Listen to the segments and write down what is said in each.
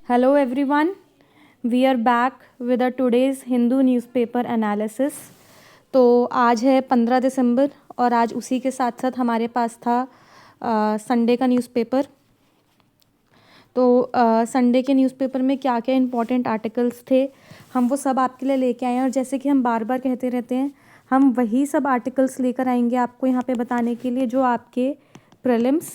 Hello everyone, we are back with our today's Hindu newspaper analysis. तो आज है 15 दिसंबर और आज उसी के साथ साथ हमारे पास था संडे का न्यूज़पेपर। तो संडे के न्यूज़पेपर में क्या क्या इंपॉर्टेंट आर्टिकल्स थे हम वो सब आपके लिए लेके आए हैं। और जैसे कि हम बार बार कहते रहते हैं, हम वही सब आर्टिकल्स लेकर आएंगे आपको यहाँ पे बताने के लिए जो आपके प्रीलिम्स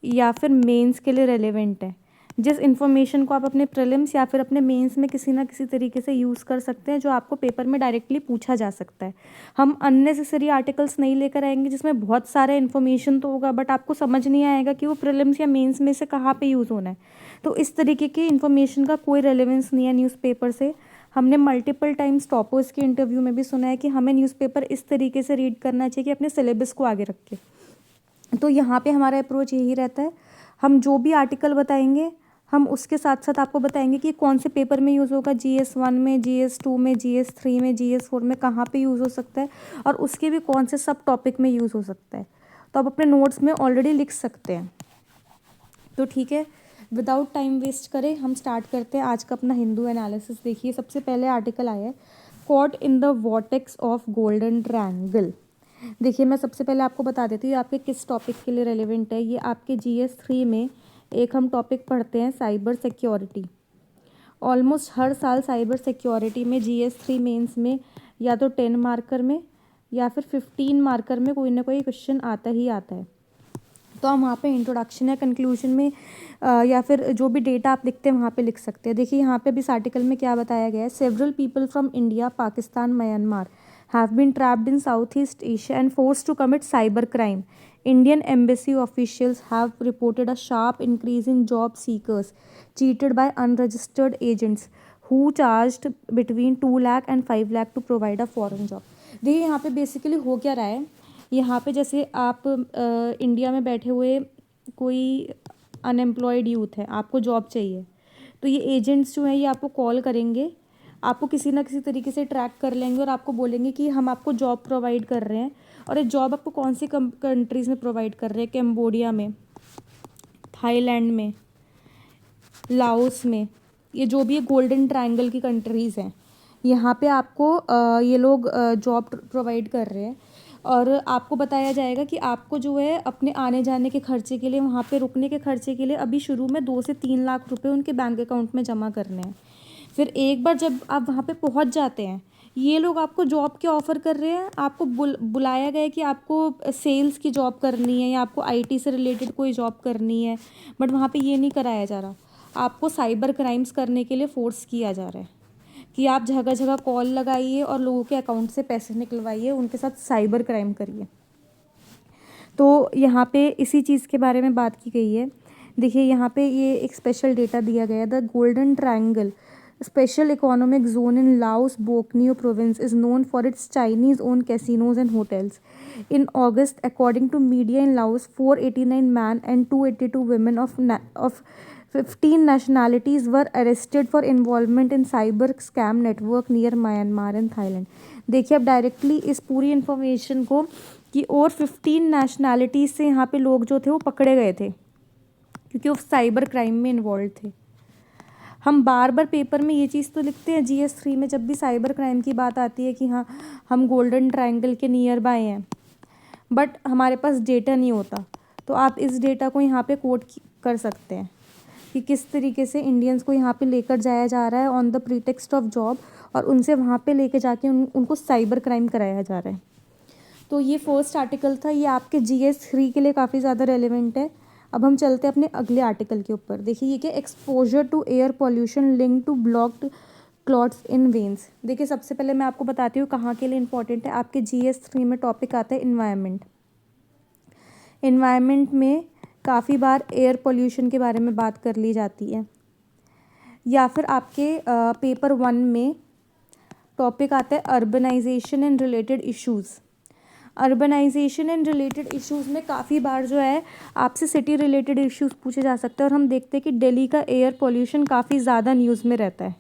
या फिर मेंस के लिए रेलेवेंट है। जिस इन्फॉर्मेशन को आप अपने प्रीलिम्स या फिर अपने मेंस में किसी ना किसी तरीके से यूज़ कर सकते हैं, जो आपको पेपर में डायरेक्टली पूछा जा सकता है। हम अननेसेसरी आर्टिकल्स नहीं लेकर आएंगे जिसमें बहुत सारा इन्फॉर्मेशन तो होगा बट आपको समझ नहीं आएगा कि वो प्रीलिम्स या मेंस में से कहाँ पे यूज़ होना है। तो इस तरीके की इन्फॉर्मेशन का कोई रेलेवेंस नहीं है न्यूज़पेपर से। हमने मल्टीपल टाइम्स टॉपर्स के इंटरव्यू में भी सुना है कि हमें न्यूज़पेपर इस तरीके से रीड करना चाहिए कि अपने सिलेबस को आगे रख के। तो यहाँ पे हमारा अप्रोच यही रहता है, हम जो भी आर्टिकल बताएंगे हम उसके साथ साथ आपको बताएंगे कि कौन से पेपर में यूज़ होगा, GS1 में, GS2 में, GS3 में, GS4 में कहाँ पे यूज़ हो सकता है और उसके भी कौन से सब टॉपिक में यूज़ हो सकता है। तो आप अपने नोट्स में ऑलरेडी लिख सकते हैं। तो ठीक है, विदाउट टाइम वेस्ट करें हम स्टार्ट करते हैं आज का अपना हिंदू एनालिसिस। देखिए, सबसे पहले आर्टिकल आया है caught in the vortex of golden triangle. देखिए, मैं सबसे पहले आपको बता देती हूँ आपके किस टॉपिक के लिए रेलेवेंट है। ये आपके GS3 में एक हम टॉपिक पढ़ते हैं, साइबर सिक्योरिटी। ऑलमोस्ट हर साल साइबर सिक्योरिटी में GS3 मेंस में या तो 10 मार्कर में या फिर 15 मार्कर में कोई ना कोई क्वेश्चन आता ही आता है। तो हम वहाँ पे इंट्रोडक्शन या कंक्लूजन में या फिर जो भी डेटा आप लिखते हैं वहाँ पे लिख सकते हैं। देखिए, यहाँ पे भी इस आर्टिकल में क्या बताया गया है, several people from India, Pakistan, Myanmar have been trapped in Southeast Asia and forced to commit cyber crime. Indian embassy officials have reported a sharp increase in job seekers cheated by unregistered agents who charged between 2 lakh and 5 lakh to provide a foreign job. देखिए, यहाँ पे basically हो क्या रहा है, यहाँ पे जैसे आप इंडिया में बैठे हुए कोई अनएम्प्लॉयड यूथ है, आपको जॉब चाहिए, तो ये एजेंट्स जो हैं ये आपको कॉल करेंगे, आपको किसी ना किसी तरीके से ट्रैक कर लेंगे और आपको बोलेंगे कि हम आपको जॉब प्रोवाइड कर रहे हैं। और ये जॉब आपको कौन सी कंट्रीज़ में प्रोवाइड कर रहे हैं, कैम्बोडिया में, थाईलैंड में, लाओस में, ये जो भी गोल्डन ट्रायंगल की कंट्रीज़ हैं, यहाँ पे आपको ये लोग जॉब प्रोवाइड कर रहे हैं। और आपको बताया जाएगा कि आपको जो है अपने आने जाने के खर्चे के लिए, वहाँ पे रुकने के खर्चे के लिए अभी शुरू में 2 से 3 लाख रुपए उनके बैंक अकाउंट में जमा करने हैं। फिर एक बार जब आप वहाँ पे पहुँच जाते हैं, ये लोग आपको जॉब के ऑफ़र कर रहे हैं, आपको बुलाया गया है कि आपको सेल्स की जॉब करनी है या आपको IT से रिलेटेड कोई जॉब करनी है, बट वहाँ पे ये नहीं कराया जा रहा। आपको साइबर क्राइम्स करने के लिए फ़ोर्स किया जा रहा है कि आप जगह जगह कॉल लगाइए और लोगों के अकाउंट से पैसे निकलवाइए, उनके साथ साइबर क्राइम करिए। तो यहाँ पे इसी चीज़ के बारे में बात की गई है। देखिए, यहाँ पे ये एक स्पेशल डेटा दिया गया है, the golden triangle special economic zone in Laos Borneo province is known for its Chinese owned casinos and hotels. In August, according to media in Laos, 489 men and 282 women of 15 nationalities were arrested for involvement in cyber scam network near Myanmar and Thailand. देखिए, अब directly इस पूरी information को कि और 15 nationalities से यहाँ पे लोग जो थे वो पकड़े गए थे क्योंकि वो साइबर क्राइम में इन्वॉल्व थे। हम बार बार पेपर में ये चीज़ तो लिखते हैं GS3 में, जब भी साइबर क्राइम की बात आती है कि हाँ हम गोल्डन ट्रायंगल के नियर बाय हैं, बट हमारे पास डेटा नहीं होता। तो आप इस डेटा को यहाँ पे कोट कर सकते हैं कि किस तरीके से इंडियंस को यहाँ पे लेकर जाया जा रहा है on the pretext of job, और उनसे वहाँ पे लेके जाके उनको साइबर क्राइम कराया जा रहा है। तो ये फर्स्ट आर्टिकल था, ये आपके GS3 के लिए काफ़ी ज़्यादा रेलिवेंट है। अब हम चलते हैं अपने अगले आर्टिकल के ऊपर। देखिए, ये क्या, exposure to air pollution link to blocked clots in veins. देखिए, सबसे पहले मैं आपको बताती हूँ कहाँ के लिए इंपॉर्टेंट है। आपके GS3 में टॉपिक आता है इन्वायरमेंट। इन्वायरमेंट में काफ़ी बार एयर पॉल्यूशन के बारे में बात कर ली जाती है, या फिर आपके पेपर 1 में टॉपिक आता है urbanisation and related issues. Urbanisation and related issues में काफ़ी बार जो है आपसे सिटी रिलेटेड इश्यूज़ पूछे जा सकते हैं, और हम देखते हैं कि दिल्ली का एयर पोल्यूशन काफ़ी ज़्यादा न्यूज़ में रहता है।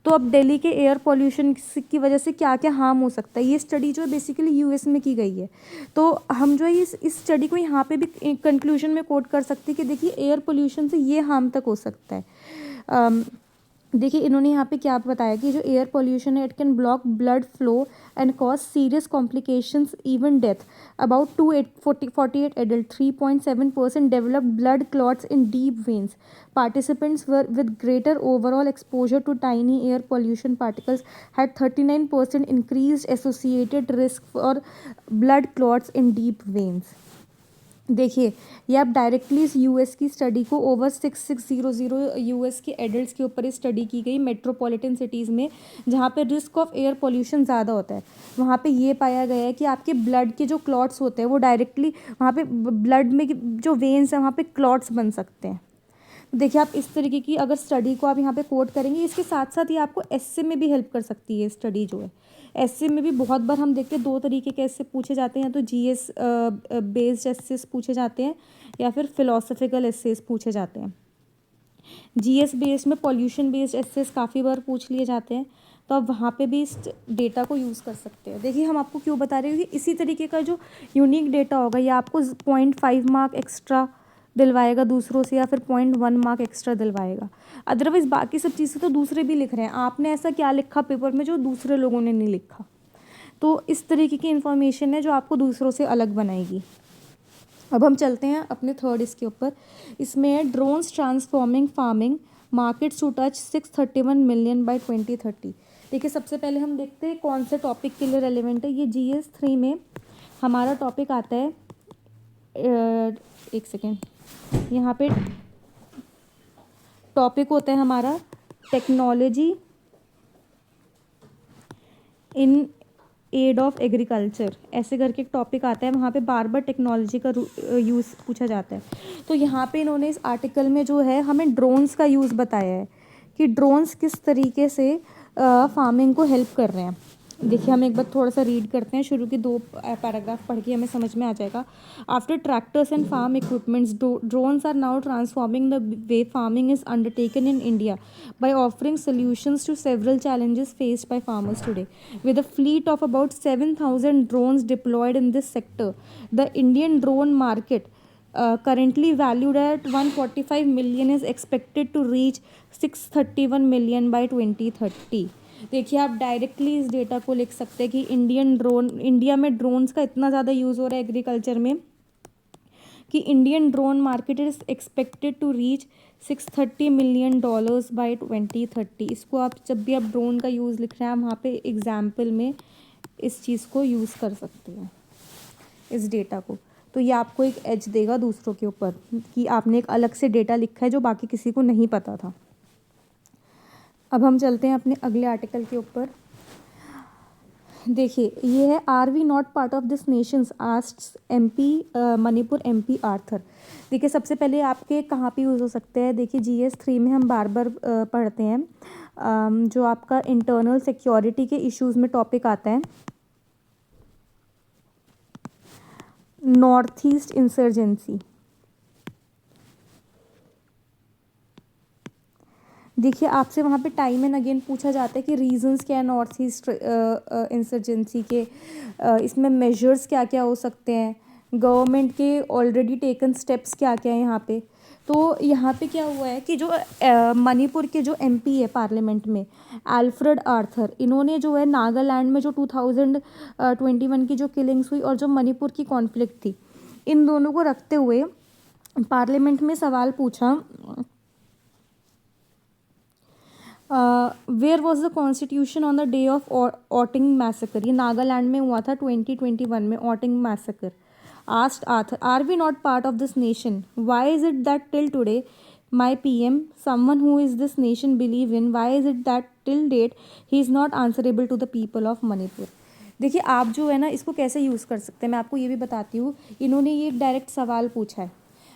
तो अब दिल्ली के एयर पॉल्यूशन की वजह से क्या क्या हार्म हो सकता है, ये स्टडी जो है बेसिकली यूएस में की गई है। तो हम जो है इस स्टडी को यहाँ पे भी कंक्लूजन में कोट कर सकते हैं कि देखिए एयर पोल्यूशन से ये हार्म तक हो सकता है। देखिए इन्होंने यहाँ पे क्या बताया कि जो एयर पोल्यूशन है it can block blood flow and cause serious complications even death. About 48 adult 3.7% developed blood clots in deep veins. Participants were with greater overall exposure to tiny air pollution particles had 39% increased associated risk for blood clots in deep veins। देखिए ये आप directly इस US की study को over 6600 US के adults के ऊपर study की गई मेट्रोपॉलिटन सिटीज़ में, जहाँ पे रिस्क ऑफ एयर पोल्यूशन ज़्यादा होता है। वहाँ पे ये पाया गया है कि आपके ब्लड के जो क्लॉट्स होते हैं वो डायरेक्टली वहाँ पे ब्लड में जो वेन्स हैं वहाँ पे क्लॉट्स बन सकते हैं। देखिए आप इस तरीके की अगर स्टडी को आप यहाँ पे कोट करेंगे, इसके साथ साथ ये आपको एसए में भी हेल्प कर सकती है स्टडी जो है। एसए में भी बहुत बार हम देखते हैं दो तरीके के एसए पूछे जाते हैं, या तो जीएस बेस्ड एसेस पूछे जाते हैं या फिर फिलोसफिकल एसेस पूछे जाते हैं। जीएस बेस्ड में पॉल्यूशन बेस्ड एसेस काफ़ी बार पूछ लिए जाते हैं, तो आप वहाँ पे भी इस डेटा को यूज़ कर सकते हैं। देखिए हम आपको क्यों बता रहे हैं कि इसी तरीके का जो यूनिक डेटा होगा ये आपको 0.5 मार्क एक्स्ट्रा दिलवाएगा दूसरों से, या फिर 0.1 मार्क एक्स्ट्रा दिलवाएगा। अदरवाइज़ बाकी सब चीज़ें तो दूसरे भी लिख रहे हैं, आपने ऐसा क्या लिखा पेपर में जो दूसरे लोगों ने नहीं लिखा। तो इस तरीके की इन्फॉर्मेशन है जो आपको दूसरों से अलग बनाएगी। अब हम चलते हैं अपने थर्ड इसके ऊपर। इसमें है drones transforming farming markets to touch 631 million by 2030। देखिए सबसे पहले हम देखते हैं कौन से टॉपिक के लिए रेलिवेंट है। ये जीएस 3 में हमारा टॉपिक आता है, एक सेकेंड, यहाँ पे टॉपिक होता है हमारा technology in aid of agriculture, ऐसे करके एक टॉपिक आता है। वहाँ पे बार बार टेक्नोलॉजी का यूज़ पूछा जाता है। तो यहाँ पे इन्होंने इस आर्टिकल में जो है हमें ड्रोन्स का यूज़ बताया है कि ड्रोन्स किस तरीके से फार्मिंग को हेल्प कर रहे हैं। देखिए हम एक बार थोड़ा सा रीड करते हैं, शुरू के 2 पैराग्राफ पढ़ के हमें समझ में आ जाएगा। After tractors and farm equipments, drones are now transforming the way farming is undertaken in India by offering solutions to several challenges faced by farmers today. With a fleet of about 7,000 drones deployed in this sector, the Indian drone market, currently valued at 145 million, is expected to reach 631 million by 2030। देखिए आप directly इस data को लिख सकते हैं कि India में drones का इतना ज़्यादा यूज़ हो रहा है एग्रीकल्चर में कि Indian drone market is expected to reach $630 million by 2030। इसको आप जब भी आप ड्रोन का यूज़ लिख रहे हैं, आप वहाँ पे एग्जाम्पल में इस चीज़ को यूज़ कर सकते हैं, इस डेटा को। तो ये आपको एक एज देगा दूसरों के ऊपर कि आपने एक अलग से डेटा लिखा है जो बाकी किसी को नहीं पता था। अब हम चलते हैं अपने अगले आर्टिकल के ऊपर। देखिए ये है are we not part of this nations asks MP Manipur MP Arthur. देखिए सबसे पहले आपके कहाँ पे यूज़ हो सकते हैं। देखिए जीएस 3 में हम बार बार पढ़ते हैं, जो आपका इंटरनल सिक्योरिटी के इश्यूज़ में टॉपिक आता है, नॉर्थ ईस्ट इंसर्जेंसी। देखिए आपसे वहाँ पे टाइम एंड अगेन पूछा जाता है कि रीजंस क्या है नॉर्थ ईस्ट इंसर्जेंसी के, इसमें मेजर्स क्या क्या हो सकते हैं, गवर्नमेंट के ऑलरेडी टेकन स्टेप्स क्या क्या है यहाँ पे। तो यहाँ पे क्या हुआ है कि जो मणिपुर के जो एमपी है पार्लियामेंट में अल्फ्रेड आर्थर, इन्होंने जो है नागालैंड में जो 2021 की जो किलिंग्स हुई और जो मणिपुर की कॉन्फ्लिक्ट थी, इन दोनों को रखते हुए पार्लियामेंट में सवाल पूछा, where was the constitution on the day of Oting massacre. ये नागालैंड में हुआ था 2021 में Oting massacre. Asked Arthur, are we not part of this nation, why is it that till today my PM, someone who is this nation believe in, why is it that till date he is not answerable to the people of Manipur। देखिए आप जो है ना इसको कैसे use कर सकते हैं, मैं आपको ये भी बताती हूँ। इन्होंने ये डायरेक्ट सवाल पूछा है,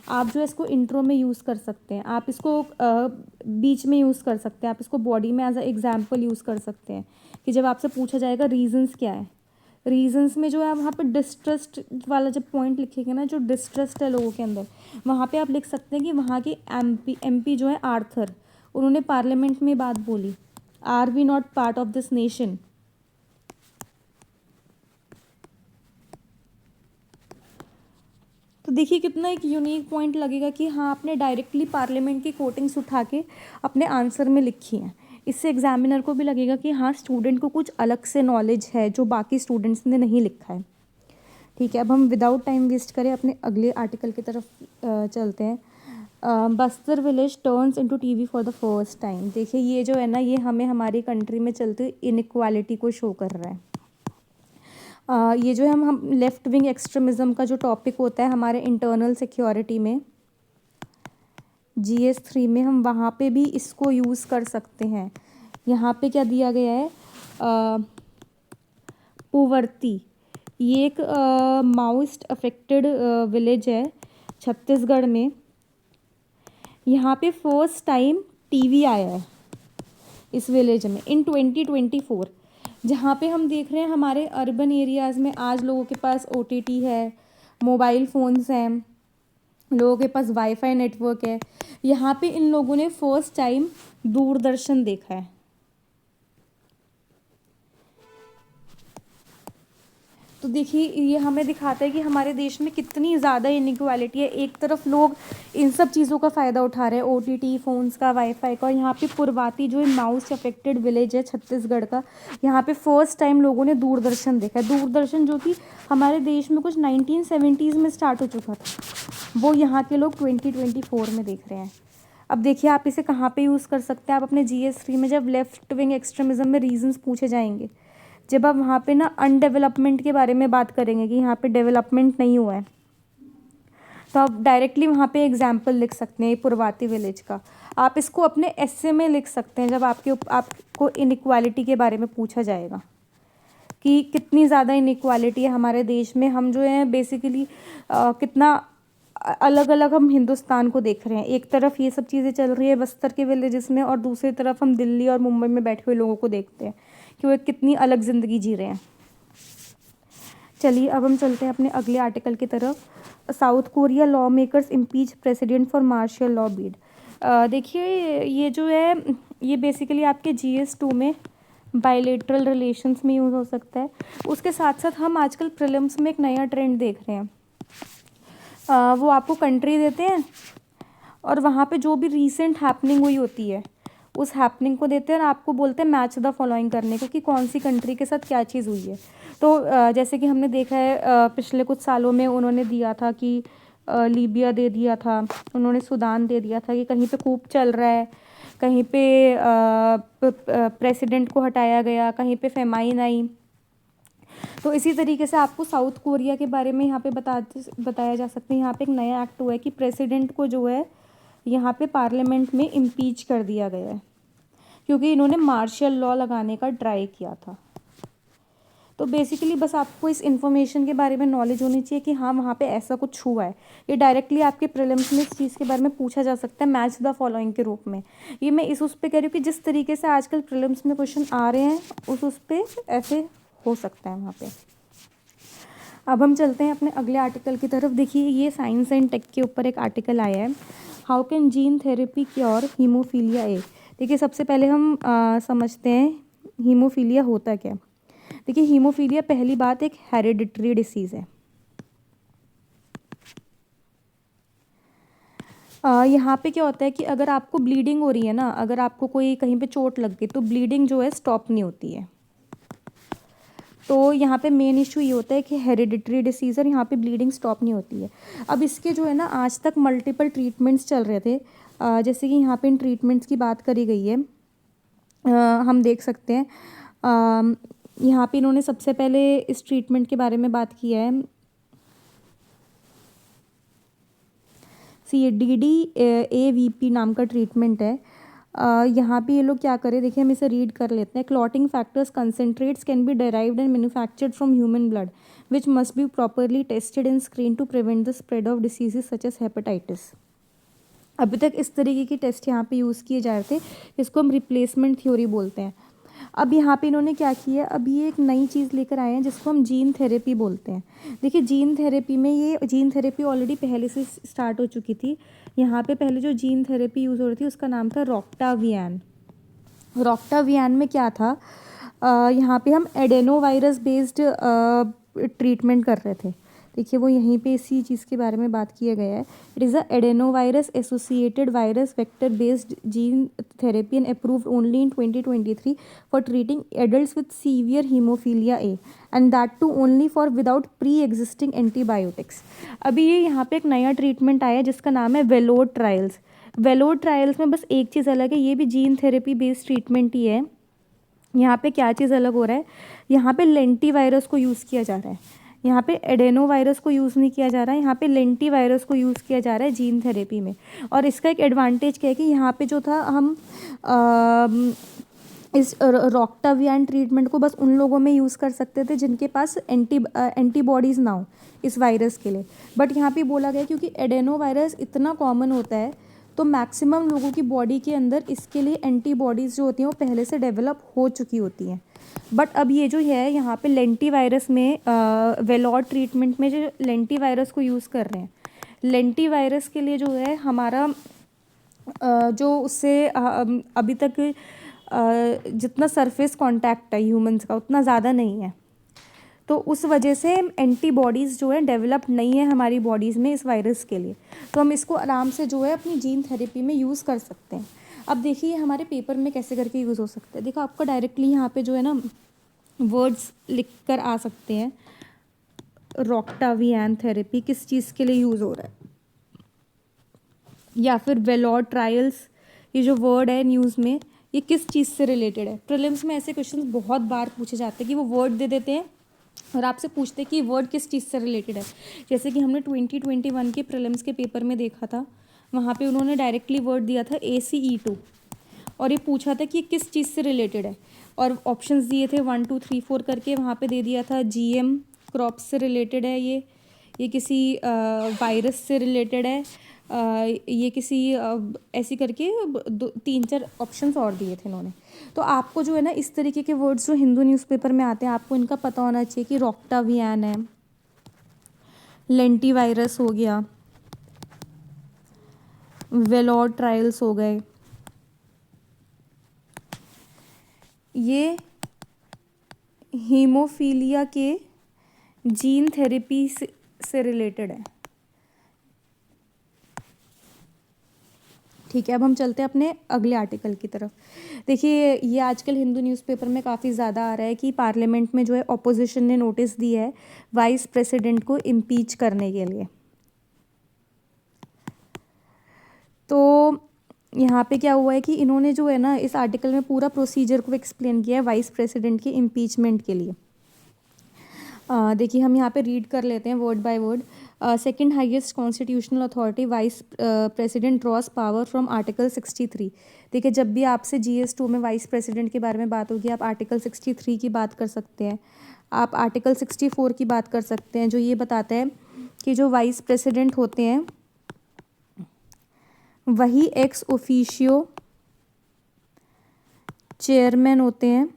आप जो है इसको इंट्रो में यूज़ कर सकते हैं, आप इसको बीच में यूज़ कर सकते हैं, आप इसको बॉडी में एज अ एग्जाम्पल यूज़ कर सकते हैं कि जब आपसे पूछा जाएगा रीजंस क्या है। रीजंस में जो है वहाँ पे डिस्ट्रस्ट वाला जब पॉइंट लिखेंगे ना, जो डिस्ट्रस्ट है लोगों के अंदर, वहाँ पे आप लिख सकते हैं कि वहाँ के MP जो है आर्थर, उन्होंने पार्लियामेंट में बात बोली are we not part of this nation? तो देखिए कितना एक यूनिक पॉइंट लगेगा कि हाँ आपने डायरेक्टली पार्लियामेंट की कोटिंग्स उठा के अपने आंसर में लिखी हैं। इससे एग्जामिनर को भी लगेगा कि हाँ स्टूडेंट को कुछ अलग से नॉलेज है जो बाकी स्टूडेंट्स ने नहीं लिखा है। ठीक है, अब हम विदाउट टाइम वेस्ट करें अपने अगले आर्टिकल की तरफ चलते हैं। Bastar village turns into TV for the first time. देखिए ये जो है ना, ये हमें हमारी कंट्री में चलते हुए इनइक्वालिटी को शो कर रहा है। ये जो है हम लेफ़्ट विंग एक्सट्रीमिज़म का जो टॉपिक होता है हमारे इंटरनल सिक्योरिटी में GS 3 में, हम वहाँ पे भी इसको यूज़ कर सकते हैं। यहाँ पे क्या दिया गया है, पुवर्ती, ये एक माओइस्ट अफेक्टेड विलेज है छत्तीसगढ़ में। यहाँ पे फर्स्ट टाइम टीवी आया है इस विलेज में इन 2024, जहाँ पे हम देख रहे हैं हमारे अर्बन एरियाज़ में आज लोगों के पास OTT है, मोबाइल फ़ोन्स हैं, लोगों के पास वाईफाई नेटवर्क है। यहाँ पे इन लोगों ने फर्स्ट टाइम दूरदर्शन देखा है। तो देखिए ये हमें दिखाता है कि हमारे देश में कितनी ज़्यादा इनइक्वालिटी है। एक तरफ लोग इन सब चीज़ों का फ़ायदा उठा रहे हैं, OTT फ़ोन्स का, वाईफाई का, और यहाँ पे पुरवाती जो माउस अफेक्टेड विलेज है छत्तीसगढ़ का, यहाँ पे फर्स्ट टाइम लोगों ने दूरदर्शन देखा है। दूरदर्शन जो कि हमारे देश में कुछ 1970s में स्टार्ट हो चुका था, वो यहाँ के लोग 2024 में देख रहे हैं। अब देखिए आप इसे कहाँ पे यूज़ कर सकते हैं, आप अपने GS 3 में जब लेफ़्ट विंग एक्सट्रीमिज़म में रीजंस पूछे जाएंगे, जब आप वहाँ पे ना अनडेवलपमेंट के बारे में बात करेंगे कि यहाँ पे डेवलपमेंट नहीं हुआ है, तो आप डायरेक्टली वहाँ पे एग्जाम्पल लिख सकते हैं पुरवाती विलेज का। आप इसको अपने एस्से में लिख सकते हैं जब आपको इनइक्वालिटी के बारे में पूछा जाएगा कि कितनी ज़्यादा इनइक्वालिटी है हमारे देश में। हम जो है बेसिकली कितना अलग अलग हम हिंदुस्तान को देख रहे हैं। एक तरफ ये सब चीज़ें चल रही है बस्तर के विलेजेस में, और दूसरी तरफ हम दिल्ली और मुंबई में बैठे हुए लोगों को देखते हैं कि वो कितनी अलग ज़िंदगी जी रहे हैं। चलिए अब हम चलते हैं अपने अगले आर्टिकल की तरफ। South Korea lawmakers impeach president for martial law bid. देखिए ये जो है ये बेसिकली आपके GS 2 में बायलेटरल रिलेशंस में यूज़ हो सकता है। उसके साथ साथ हम आजकल प्रीलिम्स में एक नया ट्रेंड देख रहे हैं, वो आपको कंट्री देते हैं और वहाँ पे जो भी रीसेंट हैपनिंग हुई होती है उस हैपनिंग को देते हैं और आपको बोलते हैं मैच द फॉलोइंग करने को कि कौन सी कंट्री के साथ क्या चीज़ हुई है। तो जैसे कि हमने देखा है पिछले कुछ सालों में उन्होंने दिया था कि लीबिया दे दिया था, उन्होंने सूडान दे दिया था कि कहीं पे कूप चल रहा है, कहीं पे प्रेसिडेंट को हटाया गया, कहीं पे फेमाइन आई। तो इसी तरीके से आपको साउथ कोरिया के बारे में यहाँ पे बताया जा सकता है। यहाँ पे एक नया एक्ट हुआ है कि प्रेसिडेंट को जो है यहाँ पे पार्लियामेंट में इम्पीच कर दिया गया है क्योंकि इन्होंने मार्शल लॉ लगाने का ट्राई किया था। तो बेसिकली बस आपको इस इन्फॉर्मेशन के बारे में नॉलेज होनी चाहिए कि हाँ वहाँ पे ऐसा कुछ हुआ है। ये डायरेक्टली आपके प्रीलिम्स में इस चीज़ के बारे में पूछा जा सकता है मैच द फॉलोइंग के रूप में। ये मैं उस पर कह रही हूँ कि जिस तरीके से आजकल प्रीलिम्स में क्वेश्चन आ रहे हैं उस पर ऐसे हो सकता है वहाँ पे। अब हम चलते हैं अपने अगले आर्टिकल की तरफ। देखिए ये साइंस एंड टेक के ऊपर एक आर्टिकल आया है, how can gene therapy cure haemophilia A. देखिए सबसे पहले हम समझते हैं हीमोफीलिया होता क्या। देखिए हीमोफीलिया पहली बात एक हेरिडिटरी डिसीज़ है। यहाँ पे क्या होता है कि अगर आपको ब्लीडिंग हो रही है ना, अगर आपको कोई कहीं पे चोट लग गई तो ब्लीडिंग जो है स्टॉप नहीं होती है। तो यहाँ पे मेन इशू ये होता है कि हेरिडिटरी डिसीज़ और यहाँ पे ब्लीडिंग स्टॉप नहीं होती है। अब इसके जो है ना आज तक मल्टीपल ट्रीटमेंट्स चल रहे थे, जैसे कि यहाँ पे इन ट्रीटमेंट्स की बात करी गई है। हम देख सकते हैं यहाँ पे इन्होंने सबसे पहले इस ट्रीटमेंट के बारे में बात किया है। CDD-AVP नाम का ट्रीटमेंट है। यहाँ पे ये लोग क्या करें, देखिए हम इसे रीड कर लेते हैं। Clotting factors concentrates can be derived and manufactured from human blood which must be properly tested and screen to prevent the spread of diseases such as hepatitis. अभी तक इस तरीके की टेस्ट यहाँ पे यूज़ किए जा रहे थे, इसको हम रिप्लेसमेंट थ्योरी बोलते हैं। अब यहाँ पे इन्होंने क्या किया, अब ये एक नई चीज़ लेकर आए हैं जिसको हम जीन थेरेपी बोलते हैं। देखिए जीन थेरेपी में ये जीन थेरेपी ऑलरेडी पहले से स्टार्ट हो चुकी थी। यहाँ पे पहले जो जीन थेरेपी यूज़ हो रही थी उसका नाम था रॉक्टावियन। रॉक्टावियन में क्या था, यहाँ पे हम एडेनो वायरस बेस्ड ट्रीटमेंट कर रहे थे। देखिए वो यहीं पे इसी चीज़ के बारे में बात किया गया है। It is a adeno virus associated virus vector based gene therapy and approved only in 2023 for treating adults with severe haemophilia A and that too only for without pre existing antibiotics. अभी ये यहाँ पे एक नया treatment आया है जिसका नाम है वेलोड ट्रायल्स। वेलोड ट्रायल्स में बस एक चीज़ अलग है, ये भी जीन थेरेपी बेस्ड ट्रीटमेंट ही है। यहाँ पे क्या चीज़ अलग हो रहा है, यहाँ पे लेंटी वायरस को यूज़ किया जा रहा है, यहाँ पे एडेनो वायरस को यूज़ नहीं किया जा रहा है, यहाँ पे लेंटी वायरस को यूज़ किया जा रहा है जीन थेरेपी में। और इसका एक एडवांटेज क्या है कि यहाँ पे जो था हम इस रॉक्टावियन ट्रीटमेंट को बस उन लोगों में यूज़ कर सकते थे जिनके पास एंटीबॉडीज़ ना हो इस वायरस के लिए। बट यहाँ पे बोला गया क्योंकि एडेनो वायरस इतना कॉमन होता है तो मैक्सिमम लोगों की बॉडी के अंदर इसके लिए एंटीबॉडीज़ जो होती हैं वो पहले से डेवलप हो चुकी होती हैं। बट अब ये जो है यहाँ पे लेंटी वायरस में वेलॉड ट्रीटमेंट में जो लेंटी वायरस को यूज़ कर रहे हैं, लेंटी वायरस के लिए जो है हमारा जो उससे अभी तक जितना सरफेस कांटेक्ट है ह्यूमंस का उतना ज़्यादा नहीं है, तो उस वजह से एंटीबॉडीज़ जो है डेवलप नहीं है हमारी बॉडीज़ में इस वायरस के लिए, तो हम इसको आराम से जो है अपनी जीन थेरेपी में यूज़ कर सकते हैं। अब देखिए हमारे पेपर में कैसे करके यूज़ हो सकता है। देखो आपका डायरेक्टली यहाँ पे जो है ना वर्ड्स लिख कर आ सकते हैं, रॉक्टावियन थेरेपी किस चीज़ के लिए यूज़ हो रहा है, या फिर वेलॉड ट्रायल्स, ये जो वर्ड है न्यूज़ में ये किस चीज़ से रिलेटेड है। प्रीलिम्स में ऐसे क्वेश्चंस बहुत बार पूछे जाते हैं कि वो वर्ड दे देते हैं और आपसे पूछते हैं कि वर्ड किस चीज़ से रिलेटेड है। जैसे कि हमने 2021 के प्रीलिम्स के पेपर में देखा था, वहाँ पे उन्होंने डायरेक्टली वर्ड दिया था ACE2 और ये पूछा था कि किस चीज़ से रिलेटेड है, और ऑप्शंस दिए थे 1 2 3 4 करके। वहाँ पे दे दिया था GM क्रॉप से रिलेटेड है, ये किसी वायरस से रिलेटेड है, ये किसी ऐसी करके 3 4 ऑप्शंस और दिए थे इन्होंने। तो आपको जो है ना इस तरीके के वर्ड्स जो हिंदू न्यूज़पेपर में आते हैं आपको इनका पता होना चाहिए कि रॉक्टावियन है, लेंटी वायरस हो गया, वेलॉड ट्रायल्स हो गए, ये हीमोफीलिया के जीन थेरेपी से रिलेटेड है। ठीक है, अब हम चलते हैं अपने अगले आर्टिकल की तरफ। देखिए ये आजकल हिंदू न्यूज़पेपर में काफ़ी ज़्यादा आ रहा है कि पार्लियामेंट में जो है ऑपोजिशन ने नोटिस दिया है वाइस प्रेसिडेंट को इम्पीच करने के लिए। तो यहाँ पे क्या हुआ है कि इन्होंने जो है ना इस आर्टिकल में पूरा प्रोसीजर को एक्सप्लेन किया है वाइस प्रेसिडेंट के इम्पीचमेंट के लिए। देखिए हम यहाँ पे रीड कर लेते हैं word by word. Second highest constitutional authority vice president draws power from article 63। देखिए जब भी आपसे GS2 में वाइस प्रेसिडेंट के बारे में बात होगी आप आर्टिकल 63 की बात कर सकते हैं, आप आर्टिकल 64 की बात कर सकते हैं, जो ये बताता है कि जो वाइस प्रेसिडेंट होते हैं वही एक्स ऑफिशियो चेयरमैन होते हैं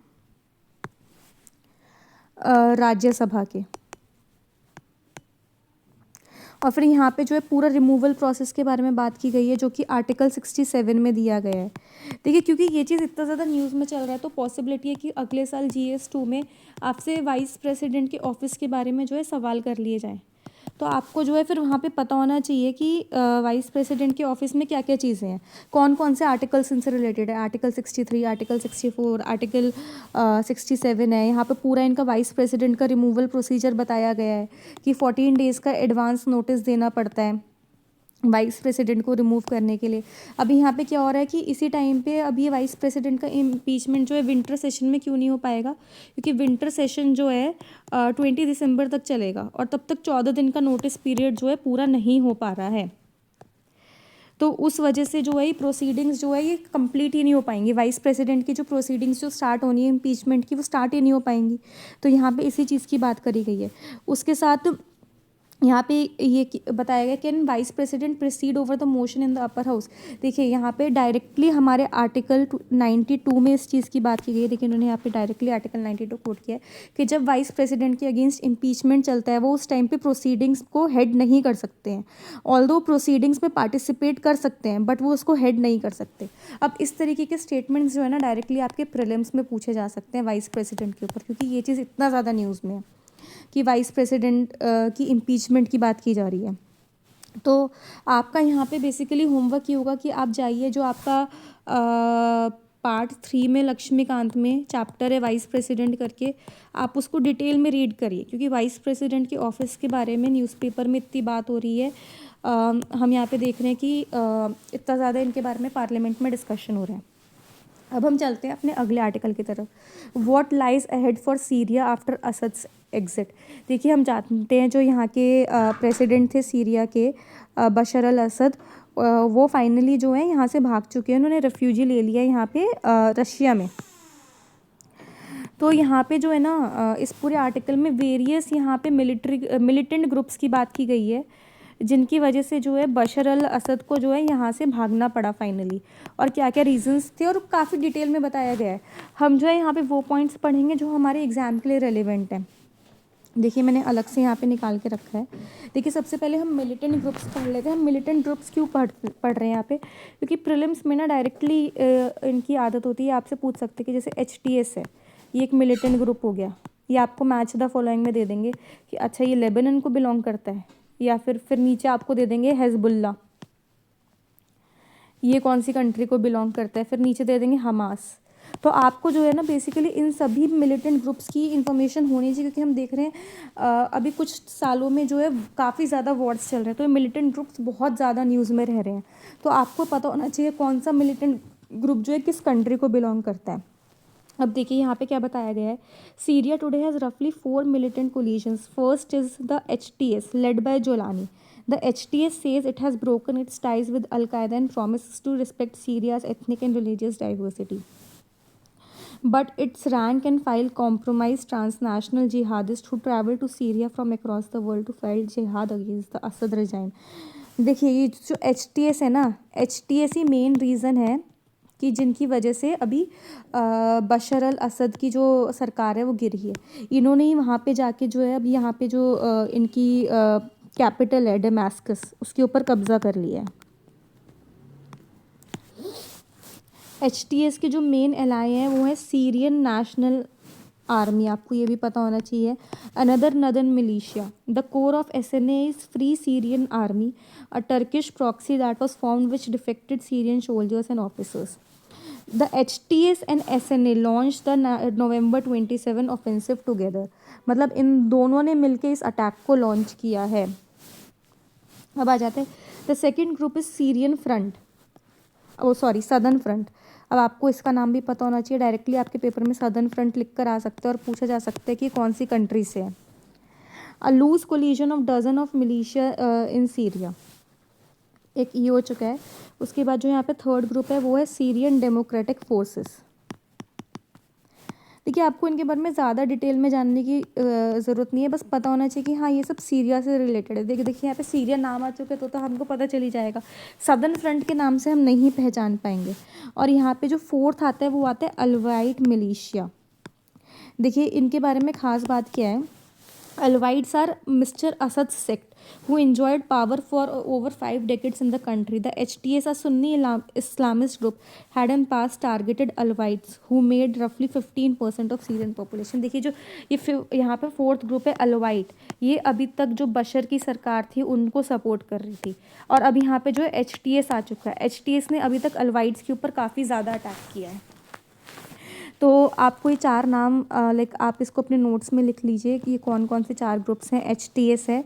राज्यसभा के। और फिर यहाँ पे जो है पूरा रिमूवल प्रोसेस के बारे में बात की गई है जो कि आर्टिकल 67 में दिया गया है। देखिए क्योंकि ये चीज़ इतना ज़्यादा न्यूज़ में चल रहा है तो पॉसिबिलिटी है कि अगले साल GS2 में आपसे वाइस प्रेसिडेंट के ऑफिस के बारे में जो है सवाल कर लिए जाएँ। तो आपको जो है फिर वहाँ पे पता होना चाहिए कि वाइस प्रेसिडेंट के ऑफिस में क्या क्या चीज़ें हैं, कौन कौन से आर्टिकल्स इनसे रिलेटेड है। आर्टिकल 63, आर्टिकल 64, आर्टिकल 67 है। यहाँ पे पूरा इनका वाइस प्रेसिडेंट का रिमूवल प्रोसीजर बताया गया है कि 14 डेज़ का एडवांस नोटिस देना पड़ता है वाइस प्रेसिडेंट को रिमूव करने के लिए। अभी यहाँ पे क्या हो रहा है कि इसी टाइम पे अभी ये वाइस प्रेसिडेंट का इम्पीचमेंट जो है विंटर सेशन में क्यों नहीं हो पाएगा, क्योंकि विंटर सेशन जो है 20 दिसंबर तक चलेगा और तब तक 14 दिन का नोटिस पीरियड जो है पूरा नहीं हो पा रहा है। तो उस वजह से जो है ये प्रोसीडिंग्स जो है ये कंप्लीट ही नहीं हो पाएंगी। वाइस प्रेसिडेंट की जो प्रोसीडिंग्स जो स्टार्ट होनी है इम्पीचमेंट की वो स्टार्ट ही नहीं हो पाएंगी। तो यहाँ पे इसी चीज़ की बात करी गई है। उसके साथ यहाँ पे ये बताया गया can vice president proceed over the motion in the upper house. देखिए यहाँ पे डायरेक्टली हमारे आर्टिकल 92 में इस चीज़ की बात की गई है। देखिए उन्होंने यहाँ पे डायरेक्टली आर्टिकल 92 कोट किया है कि जब वाइस प्रेसिडेंट के अगेंस्ट इम्पीचमेंट चलता है वो उस टाइम पे प्रोसीडिंग्स को हेड नहीं कर सकते हैं। ऑल्दो प्रोसीडिंग्स में पार्टिसिपेट कर सकते हैं बट वो उसको हेड नहीं कर सकते। अब इस तरीके के स्टेटमेंट्स जो है ना डायरेक्टली आपके प्रीलिम्स में पूछे जा सकते हैं वाइस प्रेसिडेंट के ऊपर, क्योंकि ये चीज़ इतना ज़्यादा न्यूज़ में है कि वाइस प्रेसिडेंट की इम्पीचमेंट की बात की जा रही है। तो आपका यहाँ पे बेसिकली होमवर्क ये होगा कि आप जाइए, जो आपका पार्ट 3 में लक्ष्मीकांत में चैप्टर है वाइस प्रेसिडेंट करके, आप उसको डिटेल में रीड करिए, क्योंकि वाइस प्रेसिडेंट के ऑफिस के बारे में न्यूज़पेपर में इतनी बात हो रही है। हम यहाँ पे देख रहे हैं कि इतना ज़्यादा इनके बारे में पार्लियामेंट में डिस्कशन हो रहा है। अब हम चलते हैं अपने अगले आर्टिकल की तरफ। What lies ahead for Syria after Assad's exit. देखिए हम जानते हैं जो यहाँ के प्रेसिडेंट थे सीरिया के, बशर अल असद, वो फाइनली जो है यहाँ से भाग चुके हैं। उन्होंने रेफ्यूजी ले लिया यहाँ पे रशिया में। तो यहाँ पे जो है ना इस पूरे आर्टिकल में वेरियस यहाँ पे मिलिटेंट ग्रुप्स की बात की गई है, जिनकी वजह से जो है बशर अल असद को जो है यहाँ से भागना पड़ा फाइनली, और क्या क्या रीजंस थे और काफ़ी डिटेल में बताया गया है। हम जो है यहाँ पे वो पॉइंट्स पढ़ेंगे जो हमारे एग्जाम के लिए रेलिवेंट हैं। देखिए मैंने अलग से यहाँ पे निकाल के रखा है। देखिए सबसे पहले हम मिलिटेंट ग्रुप्स पढ़ लेते हैं। हम मिलिटेंट ग्रुप्स क्यों पढ़ रहे हैं यहाँ पे, क्योंकि प्रीलिम्स में ना डायरेक्टली इनकी आदत होती है, आपसे पूछ सकते हैं कि जैसे HTS है, ये एक मिलिटेंट ग्रुप हो गया, ये आपको मैच द फॉलोइंग में दे देंगे कि अच्छा ये लेबनान को बिलोंग करता है, या फिर नीचे आपको दे देंगे हिजबुल्लाह, ये कौन सी कंट्री को बिलोंग करता है, फिर नीचे दे देंगे हमास। तो आपको जो है ना बेसिकली इन सभी मिलिटेंट ग्रुप्स की इन्फॉर्मेशन होनी चाहिए, क्योंकि हम देख रहे हैं अभी कुछ सालों में जो है काफ़ी ज़्यादा वॉर्स चल रहे हैं, तो ये मिलिटेंट ग्रुप्स बहुत ज़्यादा न्यूज़ में रह रहे हैं। तो आपको पता होना चाहिए कौन सा मिलिटेंट ग्रुप जो है किस कंट्री को बिलोंग करता है। अब देखिए यहाँ पे क्या बताया गया है। सीरिया टुडे हैज़ रफली 4 militant coalitions. First is the HTS led by Jolani. The HTS says it has broken its ties with Al-Qaeda and promises to respect Syria's ethnic and religious diversity. But its rank and file compromise transnational jihadists who travel to Syria from across the world to fight jihad against the Assad regime. देखिए ये जो HTS है ना, HTS ही main reason है कि जिनकी वजह से अभी बशर अल असद की जो सरकार है वो गिरी है। इन्होंने ही वहाँ पे जाके जो है अभी यहाँ पे जो इनकी कैपिटल है डेमास्कस, उसके ऊपर कब्ज़ा कर लिया है। HTS के जो मेन एलाई हैं वो है सीरियन नेशनल आर्मी, आपको ये भी पता होना चाहिए, another northern militia, the core of SNA is free Syrian army, a Turkish proxy that was formed which defected Syrian soldiers and officers. The HTS and SNA launched the November 27 offensive together. मतलब इन दोनों ने मिलके इस attack को launch किया है। अब आ जाते हैं the second group is Syrian front, southern front. अब आपको इसका नाम भी पता होना चाहिए, डायरेक्टली आपके पेपर में सदर्न फ्रंट लिख कर आ सकते हैं और पूछा जा सकता है कि कौन सी कंट्री से है। A loose coalition of dozen of militia in Syria, एक ये हो चुका है। उसके बाद जो यहाँ पे थर्ड ग्रुप है वो है सीरियन डेमोक्रेटिक फोर्सेस। देखिए आपको इनके बारे में ज़्यादा डिटेल में जानने की ज़रूरत नहीं है, बस पता होना चाहिए कि हाँ ये सब सीरिया से रिलेटेड है। देखिए यहाँ पे सीरिया नाम आ चुके तो हमको पता चल ही जाएगा। सदर्न फ्रंट के नाम से हम नहीं पहचान पाएंगे। और यहाँ पे जो फोर्थ आता है वो आता है अलवाइट मिलिशिया। देखिए इनके बारे में ख़ास बात क्या है, Alawites are Mr. Assad's sect who enjoyed power for over 5 decades in the country. The HTS, a Sunni Islamist group, had in past targeted Alawites who made roughly 15% of Syrian population. देखिए जो ये यहाँ पे fourth group है Alawite, ये अभी तक जो बशर की सरकार थी उनको सपोर्ट कर रही थी, और अब यहाँ पे जो है HTS आ चुका है। HTS ने अभी तक Alawites के ऊपर काफ़ी ज़्यादा अटैक किया है। तो आपको ये 4 नाम लाइक आप इसको अपने नोट्स में लिख लीजिए कि ये कौन कौन से 4 ग्रुप्स हैं। HTS है,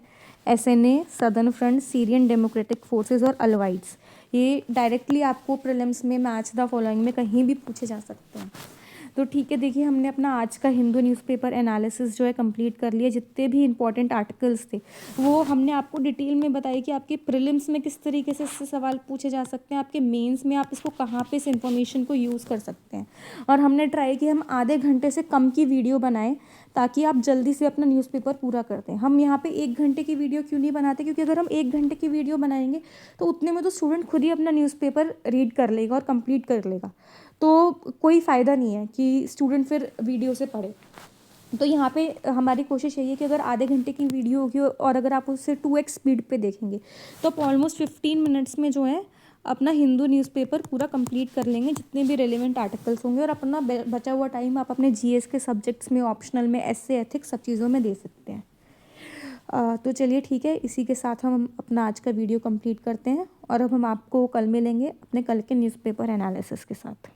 SNA, southern front, Syrian democratic forces और अलवाइट्स। ये डायरेक्टली आपको प्रीलिम्स में मैच द फॉलोइंग में कहीं भी पूछे जा सकते हैं। तो ठीक है, देखिए हमने अपना आज का हिंदू न्यूज़पेपर एनालिसिस जो है कंप्लीट कर लिया। जितने भी इंपॉर्टेंट आर्टिकल्स थे वो हमने आपको डिटेल में बताई कि आपके प्रीलिम्स में किस तरीके से इससे सवाल पूछे जा सकते हैं, आपके मेंस में आप इसको कहाँ पे इस इन्फॉर्मेशन को यूज़ कर सकते हैं। और हमने ट्राई कि हम आधे घंटे से कम की वीडियो बनाएं ताकि आप जल्दी से अपना न्यूज़पेपर पूरा कर दें। हम यहाँ पे 1 घंटे की वीडियो क्यों नहीं बनाते, क्योंकि अगर हम 1 घंटे की वीडियो बनाएंगे तो उतने में तो स्टूडेंट खुद ही अपना न्यूज़पेपर रीड कर लेगा और कंप्लीट कर लेगा, तो कोई फ़ायदा नहीं है कि स्टूडेंट फिर वीडियो से पढ़े। तो यहाँ पे हमारी कोशिश यही है कि अगर आधे घंटे की वीडियो होगी और अगर आप उससे 2x स्पीड पे देखेंगे तो आप ऑलमोस्ट 15 मिनट्स में जो है अपना हिंदू न्यूज़पेपर पूरा कंप्लीट कर लेंगे, जितने भी रेलेवेंट आर्टिकल्स होंगे। और अपना बचा हुआ टाइम आप अपने जीएस के सब्जेक्ट्स में, ऑप्शनल में, एसए, एथिक्स, सब चीज़ों में दे सकते हैं। तो चलिए ठीक है, इसी के साथ हम अपना आज का वीडियो कंप्लीट करते हैं और अब हम आपको कल मिलेंगे अपने कल के न्यूज़पेपर एनालिसिस के साथ।